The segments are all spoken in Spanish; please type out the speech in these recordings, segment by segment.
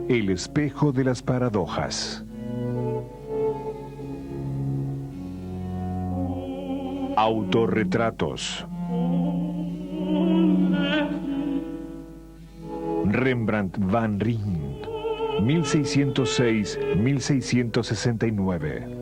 El espejo de las paradojas. Autorretratos. Rembrandt van Rijn, 1606-1669.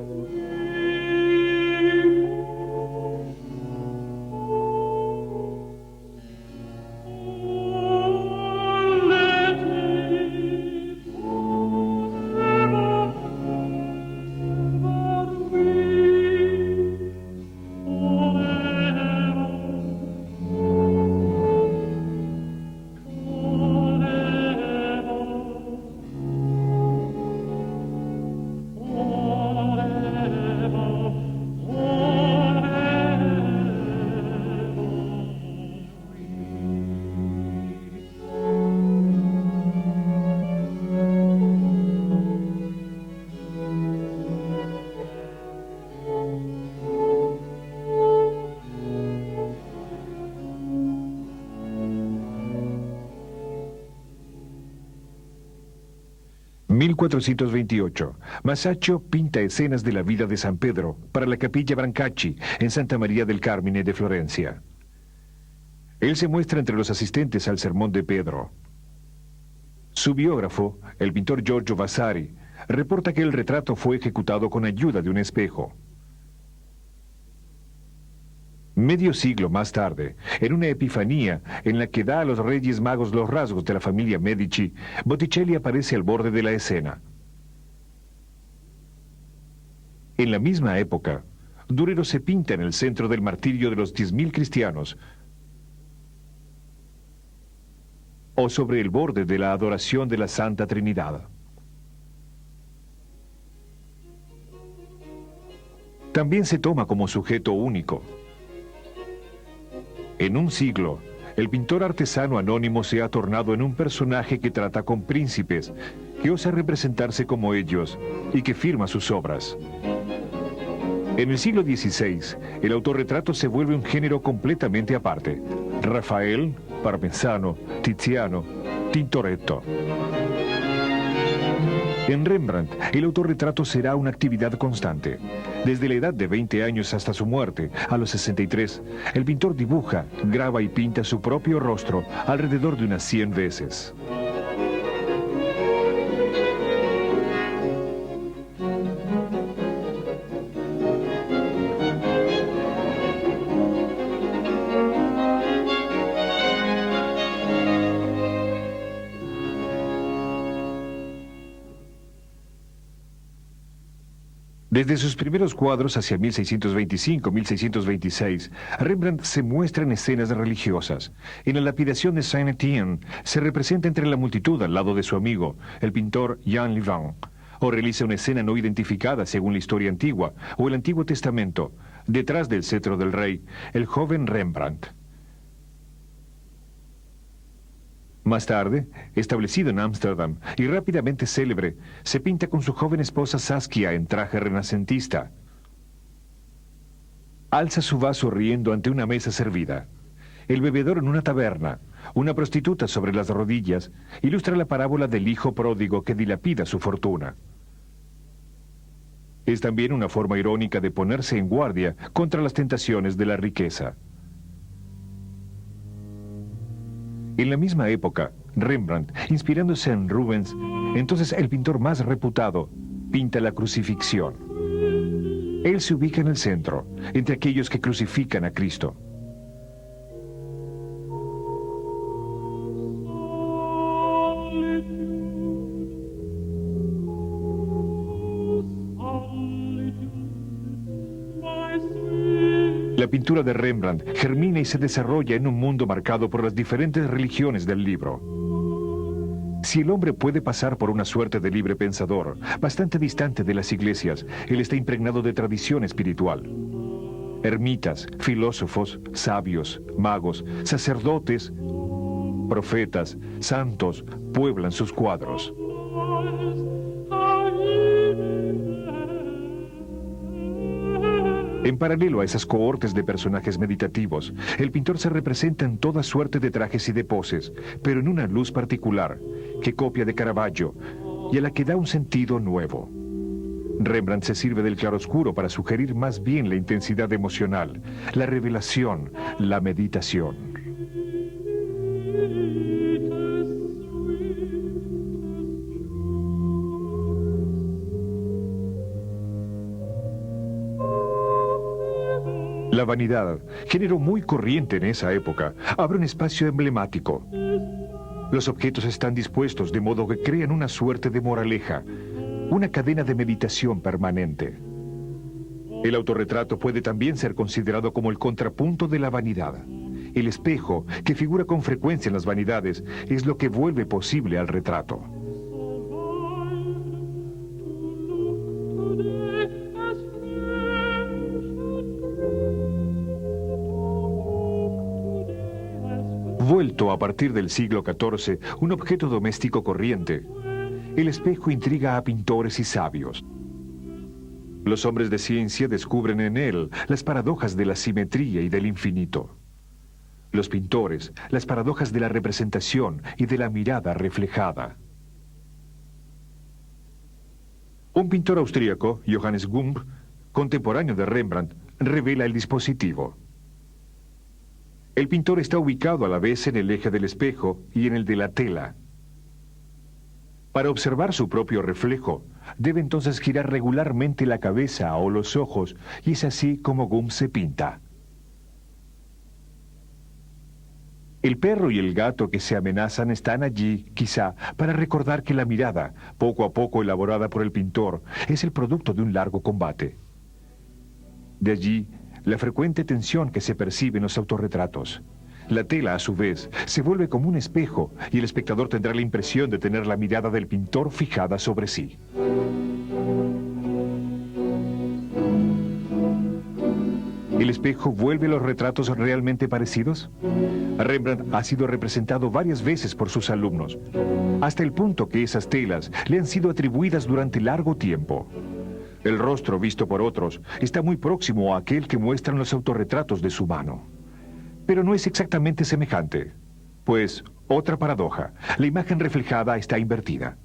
(1428) Masaccio pinta escenas de la vida de San Pedro para la Capilla Brancacci en Santa María del Carmine de Florencia. Él se muestra entre los asistentes al sermón de Pedro. Su biógrafo, el pintor Giorgio Vasari, reporta que el retrato fue ejecutado con ayuda de un espejo. Medio siglo más tarde, en una epifanía en la que da a los Reyes Magos los rasgos de la familia Medici, Botticelli aparece al borde de la escena. En la misma época, Durero se pinta en el centro del martirio de los 10.000 cristianos, o sobre el borde de la adoración de la Santa Trinidad. También se toma como sujeto único. En un siglo, el pintor artesano anónimo se ha tornado en un personaje que trata con príncipes, que osa representarse como ellos y que firma sus obras. En el siglo XVI, el autorretrato se vuelve un género completamente aparte. Rafael, Parmesano, Tiziano, Tintoretto. En Rembrandt, el autorretrato será una actividad constante. Desde la edad de 20 años hasta su muerte, a los 63, el pintor dibuja, graba y pinta su propio rostro alrededor de unas 100 veces. Desde sus primeros cuadros hacia 1625-1626, Rembrandt se muestra en escenas religiosas. En la lapidación de Saint-Étienne se representa entre la multitud al lado de su amigo, el pintor Jean Livan, o realiza una escena no identificada según la historia antigua o el Antiguo Testamento, detrás del cetro del rey, el joven Rembrandt. Más tarde, establecido en Ámsterdam y rápidamente célebre, se pinta con su joven esposa Saskia en traje renacentista. Alza su vaso riendo ante una mesa servida. El bebedor en una taberna, una prostituta sobre las rodillas, ilustra la parábola del hijo pródigo que dilapida su fortuna. Es también una forma irónica de ponerse en guardia contra las tentaciones de la riqueza. En la misma época, Rembrandt, inspirándose en Rubens, entonces el pintor más reputado, pinta la crucifixión. Él se ubica en el centro, entre aquellos que crucifican a Cristo. La pintura de Rembrandt germina y se desarrolla en un mundo marcado por las diferentes religiones del libro. Si el hombre puede pasar por una suerte de libre pensador, bastante distante de las iglesias, él está impregnado de tradición espiritual. Ermitas, filósofos, sabios, magos, sacerdotes, profetas, santos, pueblan sus cuadros. En paralelo a esas cohortes de personajes meditativos, el pintor se representa en toda suerte de trajes y de poses, pero en una luz particular, que copia de Caravaggio y a la que da un sentido nuevo. Rembrandt se sirve del claroscuro para sugerir más bien la intensidad emocional, la revelación, la meditación. La vanidad, género muy corriente en esa época, abre un espacio emblemático. Los objetos están dispuestos de modo que crean una suerte de moraleja, una cadena de meditación permanente. El autorretrato puede también ser considerado como el contrapunto de la vanidad. El espejo, que figura con frecuencia en las vanidades, es lo que vuelve posible al retrato. Vuelto a partir del siglo XIV, un objeto doméstico corriente, el espejo intriga a pintores y sabios. Los hombres de ciencia descubren en él las paradojas de la simetría y del infinito. Los pintores, las paradojas de la representación y de la mirada reflejada. Un pintor austríaco, Johannes Gump, contemporáneo de Rembrandt, revela el dispositivo. El pintor está ubicado a la vez en el eje del espejo y en el de la tela. Para observar su propio reflejo, debe entonces girar regularmente la cabeza o los ojos, y es así como Gump se pinta. El perro y el gato que se amenazan están allí, quizá, para recordar que la mirada, poco a poco elaborada por el pintor, es el producto de un largo combate. De allí, la frecuente tensión que se percibe en los autorretratos. La tela, a su vez, se vuelve como un espejo y el espectador tendrá la impresión de tener la mirada del pintor fijada sobre sí. ¿El espejo vuelve los retratos realmente parecidos? Rembrandt ha sido representado varias veces por sus alumnos, hasta el punto que esas telas le han sido atribuidas durante largo tiempo. El rostro visto por otros está muy próximo a aquel que muestran los autorretratos de su mano. Pero no es exactamente semejante, pues, otra paradoja, la imagen reflejada está invertida.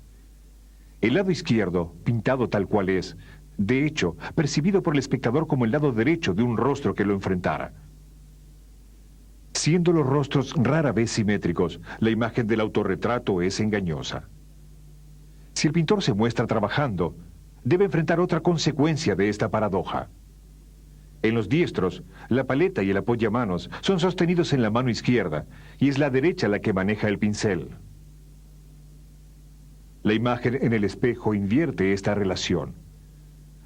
El lado izquierdo, pintado tal cual es, de hecho, percibido por el espectador como el lado derecho de un rostro que lo enfrentara. Siendo los rostros rara vez simétricos, la imagen del autorretrato es engañosa. Si el pintor se muestra trabajando, debe enfrentar otra consecuencia de esta paradoja. En los diestros, la paleta y el apoyamanos son sostenidos en la mano izquierda, y es la derecha la que maneja el pincel. La imagen en el espejo invierte esta relación.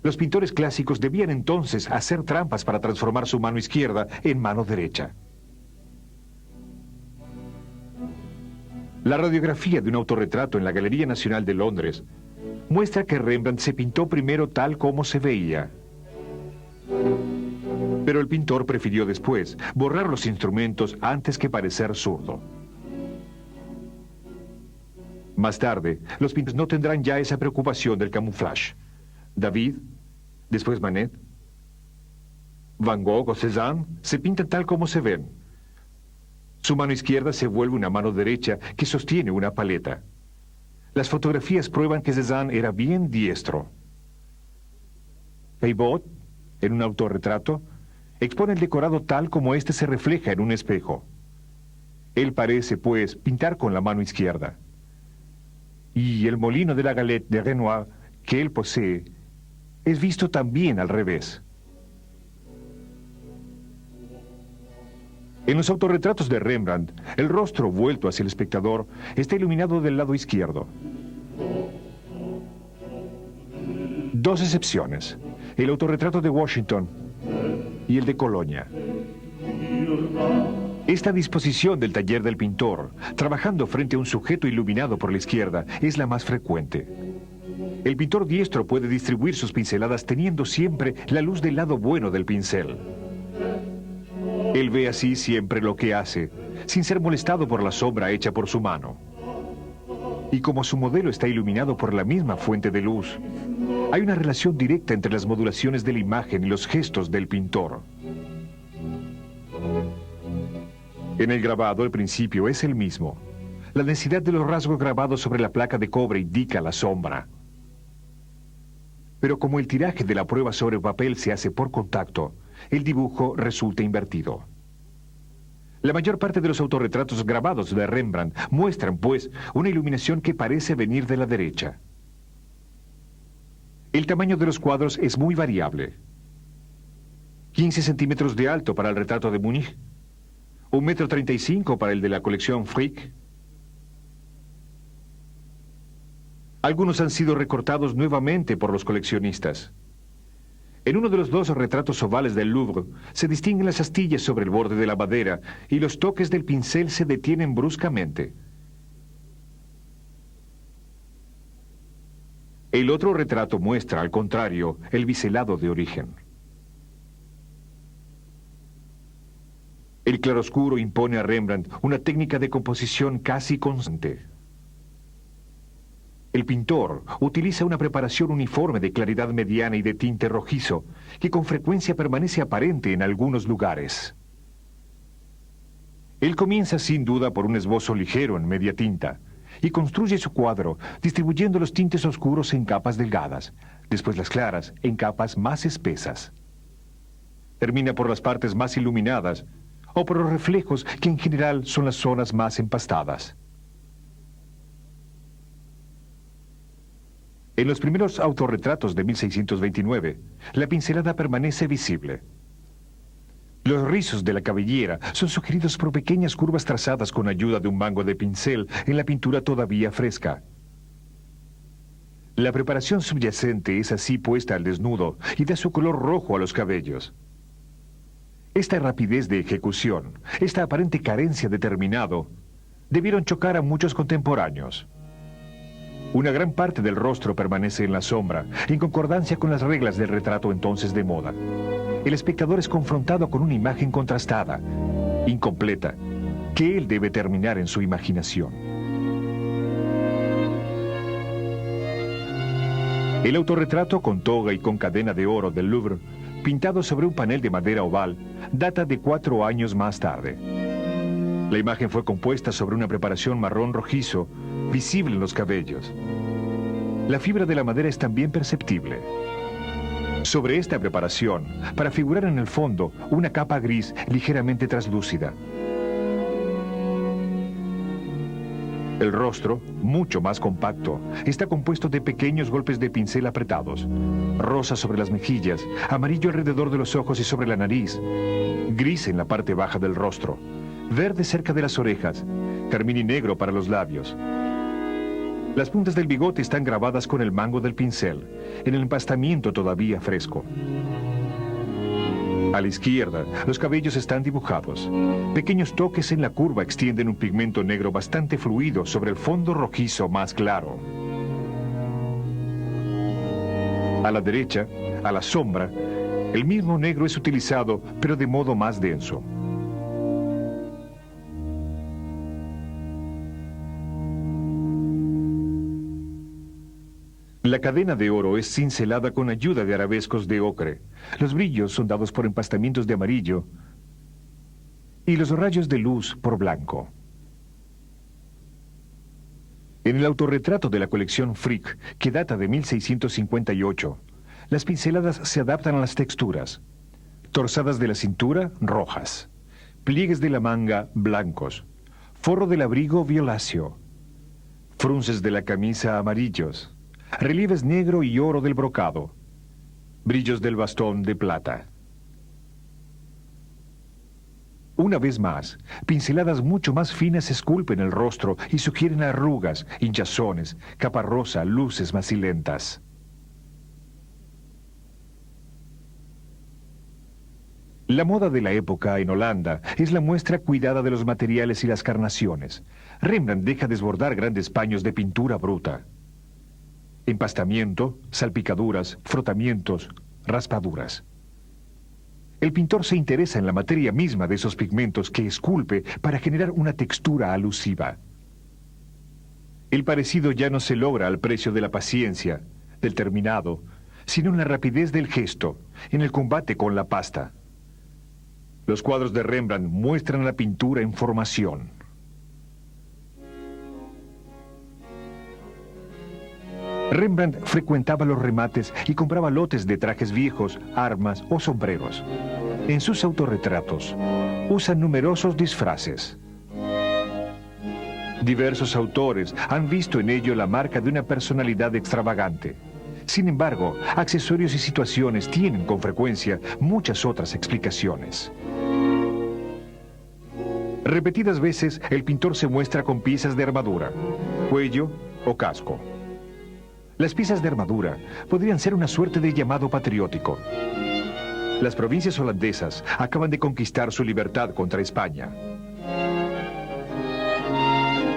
Los pintores clásicos debían entonces hacer trampas para transformar su mano izquierda en mano derecha. La radiografía de un autorretrato en la Galería Nacional de Londres muestra que Rembrandt se pintó primero tal como se veía. Pero el pintor prefirió después borrar los instrumentos antes que parecer zurdo. Más tarde, los pintores no tendrán ya esa preocupación del camuflaje. David, después Manet, Van Gogh o Cézanne se pintan tal como se ven. Su mano izquierda se vuelve una mano derecha que sostiene una paleta. Las fotografías prueban que Cézanne era bien diestro. Caillebotte, en un autorretrato, expone el decorado tal como éste se refleja en un espejo. Él parece, pues, pintar con la mano izquierda. Y el molino de la Galette de Renoir, que él posee, es visto también al revés. En los autorretratos de Rembrandt, el rostro vuelto hacia el espectador está iluminado del lado izquierdo. Dos excepciones, el autorretrato de Washington y el de Colonia. Esta disposición del taller del pintor, trabajando frente a un sujeto iluminado por la izquierda, es la más frecuente. El pintor diestro puede distribuir sus pinceladas teniendo siempre la luz del lado bueno del pincel. Él ve así siempre lo que hace, sin ser molestado por la sombra hecha por su mano. Y como su modelo está iluminado por la misma fuente de luz, hay una relación directa entre las modulaciones de la imagen y los gestos del pintor. En el grabado, el principio es el mismo. La densidad de los rasgos grabados sobre la placa de cobre indica la sombra. Pero como el tiraje de la prueba sobre papel se hace por contacto, el dibujo resulta invertido. La mayor parte de los autorretratos grabados de Rembrandt muestran, pues, una iluminación que parece venir de la derecha. El tamaño de los cuadros es muy variable. 15 centímetros de alto para el retrato de Munich, 1,35 m para el de la colección Frick. Algunos han sido recortados nuevamente por los coleccionistas. En uno de los dos retratos ovales del Louvre se distinguen las astillas sobre el borde de la madera y los toques del pincel se detienen bruscamente. El otro retrato muestra, al contrario, el biselado de origen. El claroscuro impone a Rembrandt una técnica de composición casi constante. El pintor utiliza una preparación uniforme de claridad mediana y de tinte rojizo, que con frecuencia permanece aparente en algunos lugares. Él comienza sin duda por un esbozo ligero en media tinta, y construye su cuadro distribuyendo los tintes oscuros en capas delgadas, después las claras en capas más espesas. Termina por las partes más iluminadas, o por los reflejos que en general son las zonas más empastadas. En los primeros autorretratos de 1629, la pincelada permanece visible. Los rizos de la cabellera son sugeridos por pequeñas curvas trazadas con ayuda de un mango de pincel en la pintura todavía fresca. La preparación subyacente es así puesta al desnudo y da su color rojo a los cabellos. Esta rapidez de ejecución, esta aparente carencia de terminado, debieron chocar a muchos contemporáneos. Una gran parte del rostro permanece en la sombra, en concordancia con las reglas del retrato entonces de moda. El espectador es confrontado con una imagen contrastada, incompleta, que él debe terminar en su imaginación. El autorretrato con toga y con cadena de oro del Louvre, pintado sobre un panel de madera oval, data de 4 años más tarde. La imagen fue compuesta sobre una preparación marrón rojizo, visible en los cabellos. La fibra de la madera es también perceptible. Sobre esta preparación, para figurar en el fondo, una capa gris ligeramente translúcida. El rostro, mucho más compacto, está compuesto de pequeños golpes de pincel apretados. Rosa sobre las mejillas, amarillo alrededor de los ojos y sobre la nariz, gris en la parte baja del rostro, verde cerca de las orejas, carmín y negro para los labios. Las puntas del bigote están grabadas con el mango del pincel, en el empastamiento todavía fresco. A la izquierda, los cabellos están dibujados. Pequeños toques en la curva extienden un pigmento negro bastante fluido sobre el fondo rojizo más claro. A la derecha, a la sombra, el mismo negro es utilizado, pero de modo más denso. La cadena de oro es cincelada con ayuda de arabescos de ocre. Los brillos son dados por empastamientos de amarillo y los rayos de luz por blanco. En el autorretrato de la colección Frick, que data de 1658, las pinceladas se adaptan a las texturas. Torsadas de la cintura, rojas. Pliegues de la manga, blancos. Forro del abrigo, violáceo. Frunces de la camisa, amarillos. Relieves negro y oro del brocado. Brillos del bastón de plata. Una vez más, pinceladas mucho más finas esculpen el rostro y sugieren arrugas, hinchazones, capa rosa, luces macilentas. La moda de la época en Holanda es la muestra cuidada de los materiales y las carnaciones. Rembrandt deja desbordar grandes paños de pintura bruta. Empastamiento, salpicaduras, frotamientos, raspaduras. El pintor se interesa en la materia misma de esos pigmentos que esculpe para generar una textura alusiva. El parecido ya no se logra al precio de la paciencia, del terminado, sino en la rapidez del gesto, en el combate con la pasta. Los cuadros de Rembrandt muestran la pintura en formación. Rembrandt frecuentaba los remates y compraba lotes de trajes viejos, armas o sombreros. En sus autorretratos, usa numerosos disfraces. Diversos autores han visto en ello la marca de una personalidad extravagante. Sin embargo, accesorios y situaciones tienen con frecuencia muchas otras explicaciones. Repetidas veces, el pintor se muestra con piezas de armadura, cuello o casco. Las piezas de armadura podrían ser una suerte de llamado patriótico. Las provincias holandesas acaban de conquistar su libertad contra España.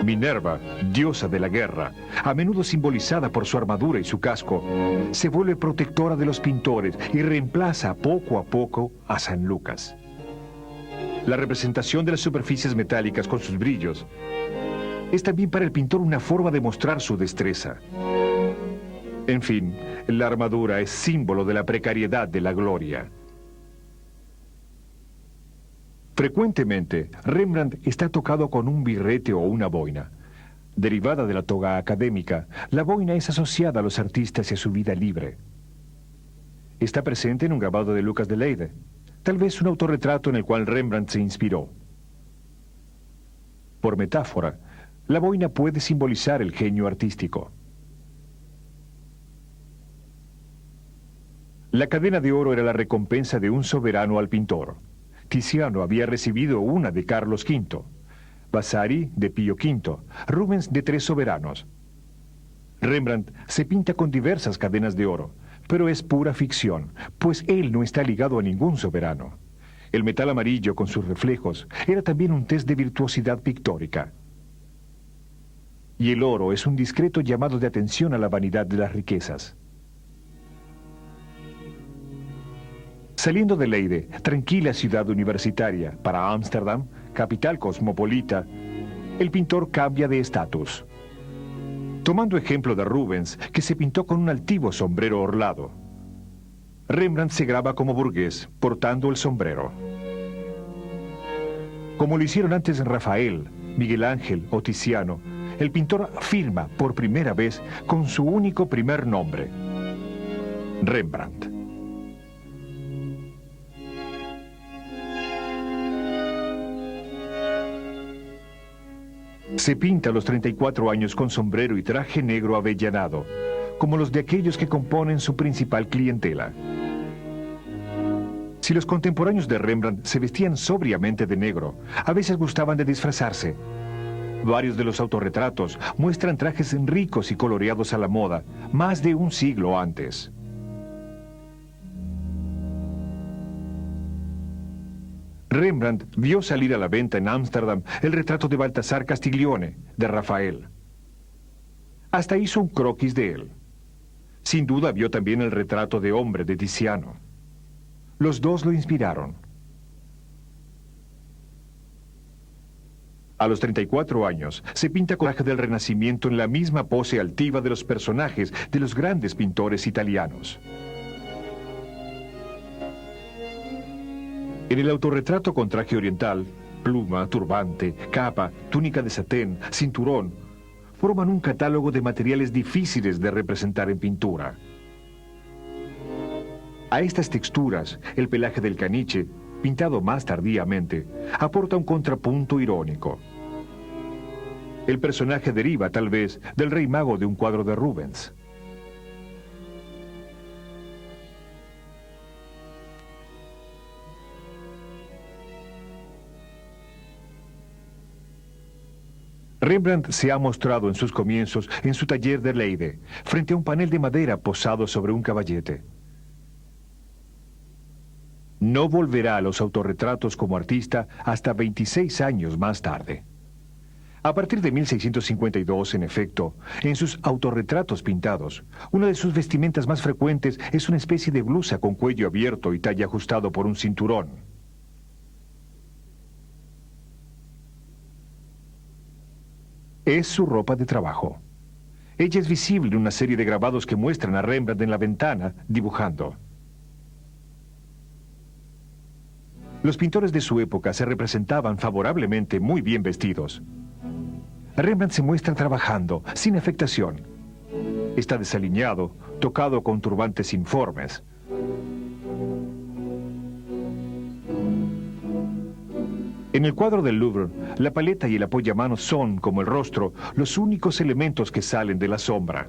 Minerva, diosa de la guerra, a menudo simbolizada por su armadura y su casco, se vuelve protectora de los pintores y reemplaza poco a poco a San Lucas. La representación de las superficies metálicas con sus brillos es también para el pintor una forma de mostrar su destreza. En fin, la armadura es símbolo de la precariedad de la gloria. Frecuentemente, Rembrandt está tocado con un birrete o una boina. Derivada de la toga académica, la boina es asociada a los artistas y a su vida libre. Está presente en un grabado de Lucas de Leyde, tal vez un autorretrato en el cual Rembrandt se inspiró. Por metáfora, la boina puede simbolizar el genio artístico. La cadena de oro era la recompensa de un soberano al pintor. Tiziano había recibido una de Carlos V, Vasari de Pío V, Rubens de 3 soberanos. Rembrandt se pinta con diversas cadenas de oro, pero es pura ficción, pues él no está ligado a ningún soberano. El metal amarillo con sus reflejos era también un test de virtuosidad pictórica. Y el oro es un discreto llamado de atención a la vanidad de las riquezas. Saliendo de Leyde, tranquila ciudad universitaria, para Ámsterdam, capital cosmopolita, el pintor cambia de estatus. Tomando ejemplo de Rubens, que se pintó con un altivo sombrero orlado, Rembrandt se graba como burgués, portando el sombrero. Como lo hicieron antes Rafael, Miguel Ángel o Tiziano, el pintor firma por primera vez con su único primer nombre, Rembrandt. Se pinta a los 34 años con sombrero y traje negro avellanado, como los de aquellos que componen su principal clientela. Si los contemporáneos de Rembrandt se vestían sobriamente de negro, a veces gustaban de disfrazarse. Varios de los autorretratos muestran trajes ricos y coloreados a la moda, más de un siglo antes. Rembrandt vio salir a la venta en Ámsterdam el retrato de Baltasar Castiglione, de Rafael. Hasta hizo un croquis de él. Sin duda vio también el retrato de hombre de Tiziano. Los dos lo inspiraron. A los 34 años, se pinta con el traje del Renacimiento en la misma pose altiva de los personajes de los grandes pintores italianos. En el autorretrato con traje oriental, pluma, turbante, capa, túnica de satén, cinturón, forman un catálogo de materiales difíciles de representar en pintura. A estas texturas, el pelaje del caniche, pintado más tardíamente, aporta un contrapunto irónico. El personaje deriva, tal vez, del rey mago de un cuadro de Rubens. Rembrandt se ha mostrado en sus comienzos en su taller de Leyde, frente a un panel de madera posado sobre un caballete. No volverá a los autorretratos como artista hasta 26 años más tarde. A partir de 1652, en efecto, en sus autorretratos pintados, una de sus vestimentas más frecuentes es una especie de blusa con cuello abierto y talle ajustado por un cinturón. Es su ropa de trabajo. Ella es visible en una serie de grabados que muestran a Rembrandt en la ventana, dibujando. Los pintores de su época se representaban favorablemente muy bien vestidos. Rembrandt se muestra trabajando, sin afectación. Está desaliñado, tocado con turbantes informes. En el cuadro del Louvre, la paleta y el apoyamanos son, como el rostro, los únicos elementos que salen de la sombra.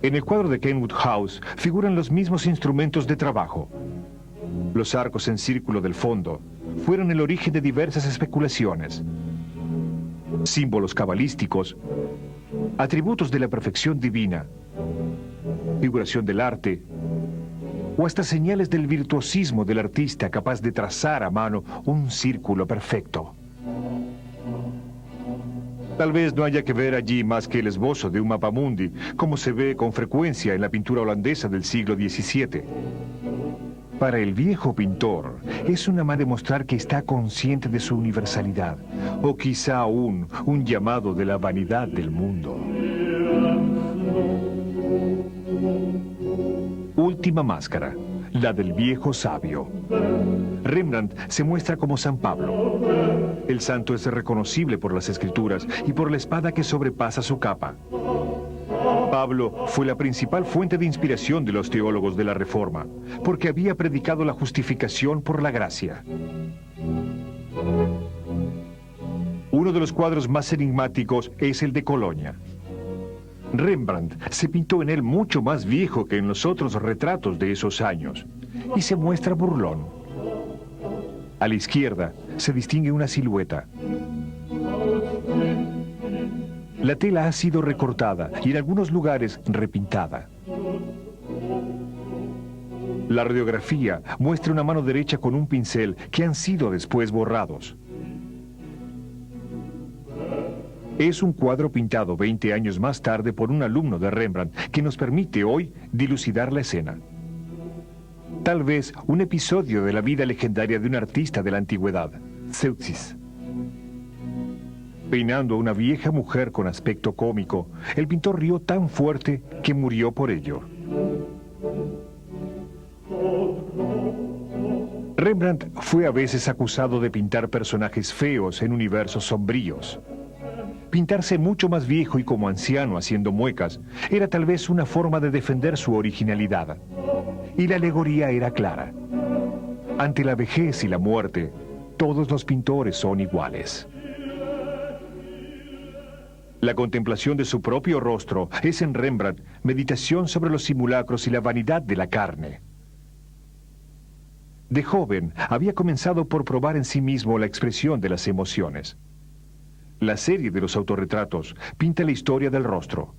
En el cuadro de Kenwood House figuran los mismos instrumentos de trabajo. Los arcos en círculo del fondo fueron el origen de diversas especulaciones. Símbolos cabalísticos, atributos de la perfección divina, figuración del arte, o hasta señales del virtuosismo del artista capaz de trazar a mano un círculo perfecto. Tal vez no haya que ver allí más que el esbozo de un mapamundi, como se ve con frecuencia en la pintura holandesa del siglo XVII. Para el viejo pintor, es una manera de mostrar que está consciente de su universalidad, o quizá aún un llamado de la vanidad del mundo. Última máscara, la del viejo sabio. Rembrandt se muestra como San Pablo. El santo es reconocible por las escrituras y por la espada que sobrepasa su capa. Pablo fue la principal fuente de inspiración de los teólogos de la Reforma, porque había predicado la justificación por la gracia. Uno de los cuadros más enigmáticos es el de Colonia. Rembrandt se pintó en él mucho más viejo que en los otros retratos de esos años, y se muestra burlón. A la izquierda se distingue una silueta. La tela ha sido recortada y en algunos lugares repintada. La radiografía muestra una mano derecha con un pincel que han sido después borrados. Es un cuadro pintado 20 años más tarde por un alumno de Rembrandt que nos permite hoy dilucidar la escena. Tal vez un episodio de la vida legendaria de un artista de la antigüedad, Zeuxis. Peinando a una vieja mujer con aspecto cómico, el pintor rió tan fuerte que murió por ello. Rembrandt fue a veces acusado de pintar personajes feos en universos sombríos. Pintarse mucho más viejo y como anciano haciendo muecas era tal vez una forma de defender su originalidad. Y la alegoría era clara. Ante la vejez y la muerte, todos los pintores son iguales. La contemplación de su propio rostro es en Rembrandt meditación sobre los simulacros y la vanidad de la carne. De joven, había comenzado por probar en sí mismo la expresión de las emociones. La serie de los autorretratos pinta la historia del rostro.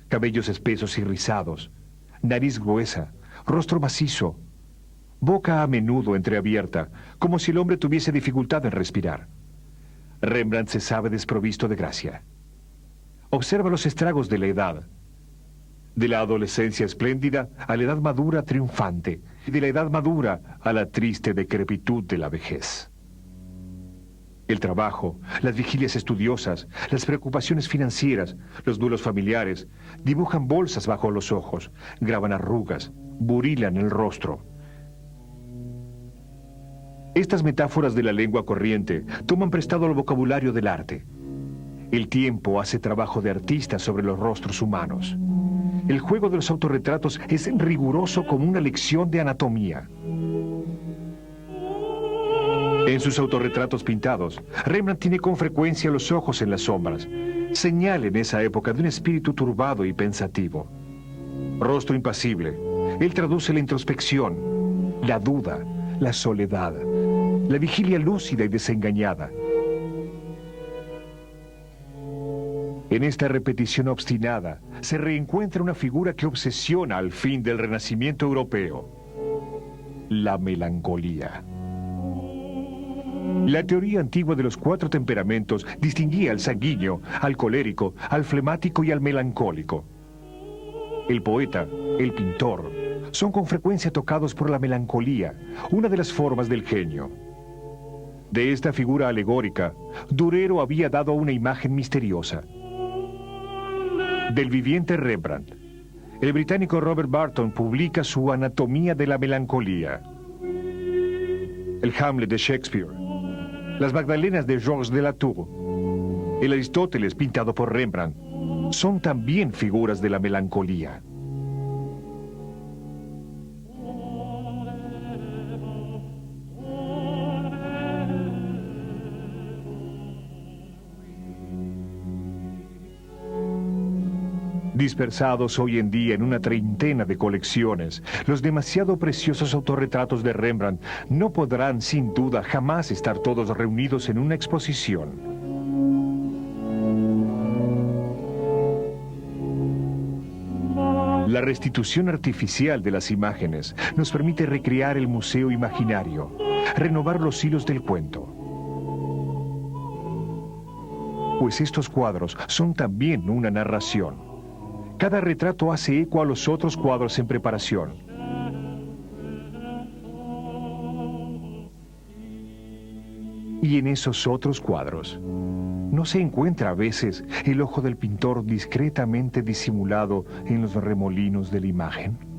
Cabellos espesos y rizados, nariz gruesa, rostro macizo, boca a menudo entreabierta, como si el hombre tuviese dificultad en respirar. Rembrandt se sabe desprovisto de gracia. Observa los estragos de la edad. De la adolescencia espléndida a la edad madura triunfante, y de la edad madura a la triste decrepitud de la vejez. El trabajo, las vigilias estudiosas, las preocupaciones financieras, los duelos familiares, dibujan bolsas bajo los ojos, graban arrugas, burilan el rostro. Estas metáforas de la lengua corriente toman prestado al vocabulario del arte. El tiempo hace trabajo de artista sobre los rostros humanos. El juego de los autorretratos es riguroso como una lección de anatomía. En sus autorretratos pintados, Rembrandt tiene con frecuencia los ojos en las sombras, señal en esa época de un espíritu turbado y pensativo. Rostro impasible, él traduce la introspección, la duda, la soledad, la vigilia lúcida y desengañada. En esta repetición obstinada se reencuentra una figura que obsesiona al fin del Renacimiento europeo: la melancolía. La teoría antigua de los 4 temperamentos distinguía al sanguíneo, al colérico, al flemático y al melancólico. El poeta, el pintor, son con frecuencia tocados por la melancolía, una de las formas del genio. De esta figura alegórica, Durero había dado una imagen misteriosa. Del viviente Rembrandt, el británico Robert Barton publica su Anatomía de la Melancolía. El Hamlet de Shakespeare, las Magdalenas de Georges de la Tour, el Aristóteles pintado por Rembrandt, son también figuras de la melancolía. Dispersados hoy en día en una treintena de colecciones, los demasiado preciosos autorretratos de Rembrandt no podrán, sin duda, jamás estar todos reunidos en una exposición. La restitución artificial de las imágenes nos permite recrear el museo imaginario, renovar los hilos del cuento. Pues estos cuadros son también una narración. Cada retrato hace eco a los otros cuadros en preparación. Y en esos otros cuadros, ¿no se encuentra a veces el ojo del pintor discretamente disimulado en los remolinos de la imagen?